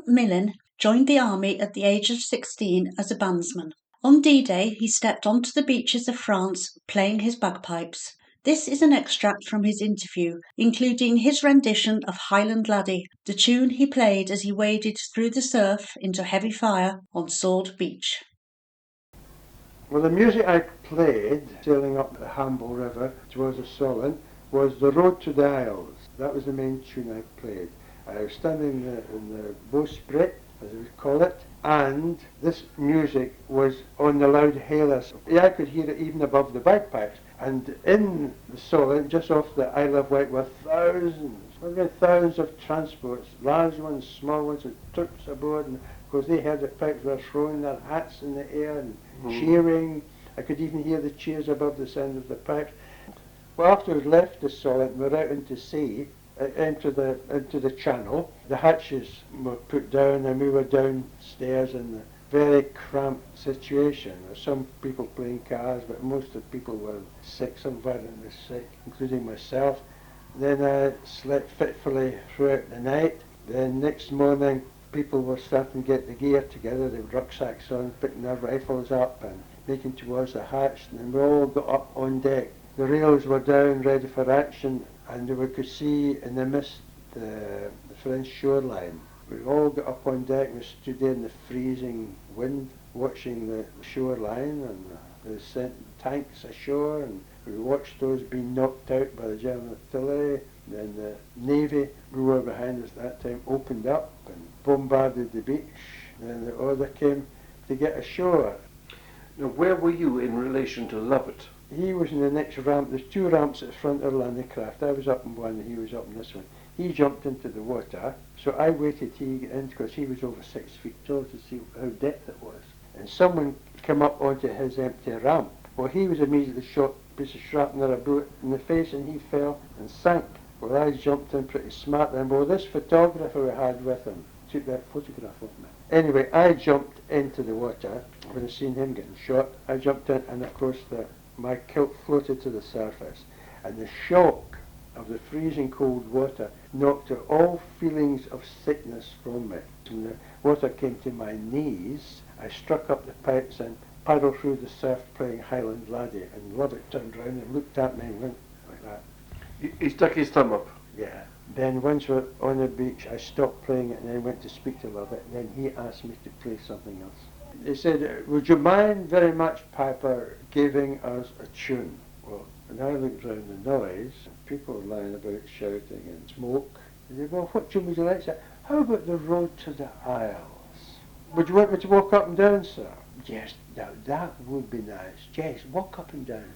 Millin joined the army at the age of 16 as a bandsman. On D-Day, he stepped onto the beaches of France playing his bagpipes. This is an extract from his interview, including his rendition of Highland Laddie, the tune he played as he waded through the surf into heavy fire on Sword Beach. Well, the music I played, sailing up the Hamble River towards the Solent, was The Road to the Isles. That was the main tune I played. I was standing in the bowsprit, as we call it, and this music was on the loud hailers. Yeah, I could hear it even above the bagpipes. And in the Solent, just off the Isle of Wight, were thousands of transports, large ones, small ones, with troops aboard, and of course they heard the pipes were throwing their hats in the air and cheering. I could even hear the cheers above the sound of the pipes. Well, after we left the Solent, we were out into sea, into the channel. The hatches were put down and we were downstairs in a very cramped situation. There were some people playing cards, but most of the people were sick, some violently sick, including myself. Then I slept fitfully throughout the night. Then next morning, people were starting to get the gear together, they had rucksacks on, picking their rifles up and making towards the hatch, and then we all got up on deck. The rails were down, ready for action, and we could see in the mist the French shoreline. We all got up on deck and we stood there in the freezing wind, watching the shoreline, and they sent tanks ashore, and we watched those being knocked out by the German artillery. Then the Navy, who were behind us at that time, opened up and bombarded the beach. Then the order came to get ashore. Now, where were you in relation to Lovett? He was in the next ramp. There's two ramps at the front of the landing craft. I was up in one and he was up in this one. He jumped into the water, so I waited till he got in because he was over 6 feet tall to see how depth it was. And someone came up onto his empty ramp. Well, he was immediately shot a piece of shrapnel or a bullet in the face and he fell and sank. Well, I jumped in pretty smart then. Well, this photographer we had with him took that photograph of me. Anyway, I jumped into the water. When I seen him getting shot, I jumped in and of course my kilt floated to the surface. And the shock of the freezing cold water knocked out all feelings of sickness from me. When the water came to my knees, I struck up the pipes and paddled through the surf playing Highland Laddie. And Lovett turned round and looked at me and went like that. He stuck his thumb up. Yeah. Then once we're on the beach, I stopped playing it and then went to speak to Lovett. And then he asked me to play something else. He said, "Would you mind very much, Piper, giving us a tune?" Well, and I looked round the noise, and people were lying about shouting and smoke. He said, "Well, what tune would you like, sir?" "How about The Road to the Isles?" "Would you want me to walk up and down, sir?" "Yes, now that would be nice. Yes, walk up and down."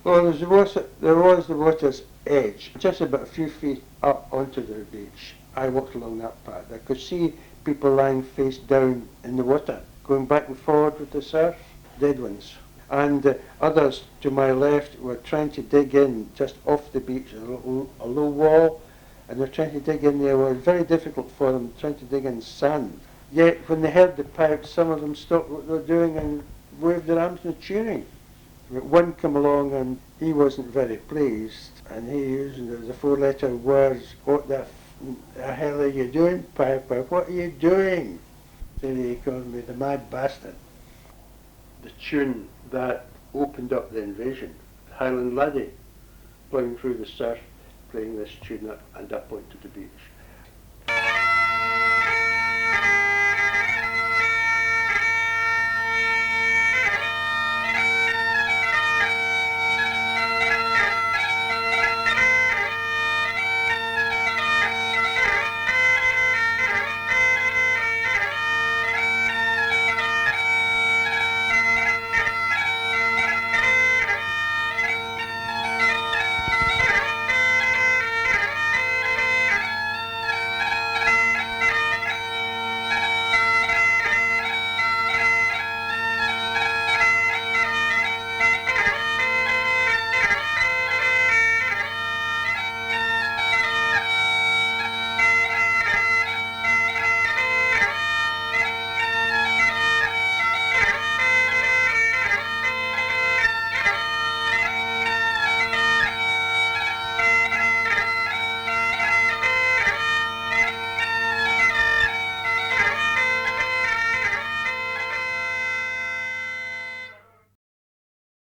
Well, there was the water's edge, just about a few feet up onto the beach. I walked along that part. I could see people lying face down in the water, going back and forward with the surf, dead ones. And others to my left were trying to dig in just off the beach, a low wall, and they're trying to dig in there. Well, it was very difficult for them, trying to dig in sand. Yet when they heard the pipes, some of them stopped what they were doing and waved their arms and cheering. But one came along and he wasn't very pleased, and he used the four-letter words, "What the hell are you doing, Piper? What are you doing?" So he called me the mad bastard. The tune that opened up the invasion, Highland Laddie, ploughing through the surf, playing this tune and up onto the beach.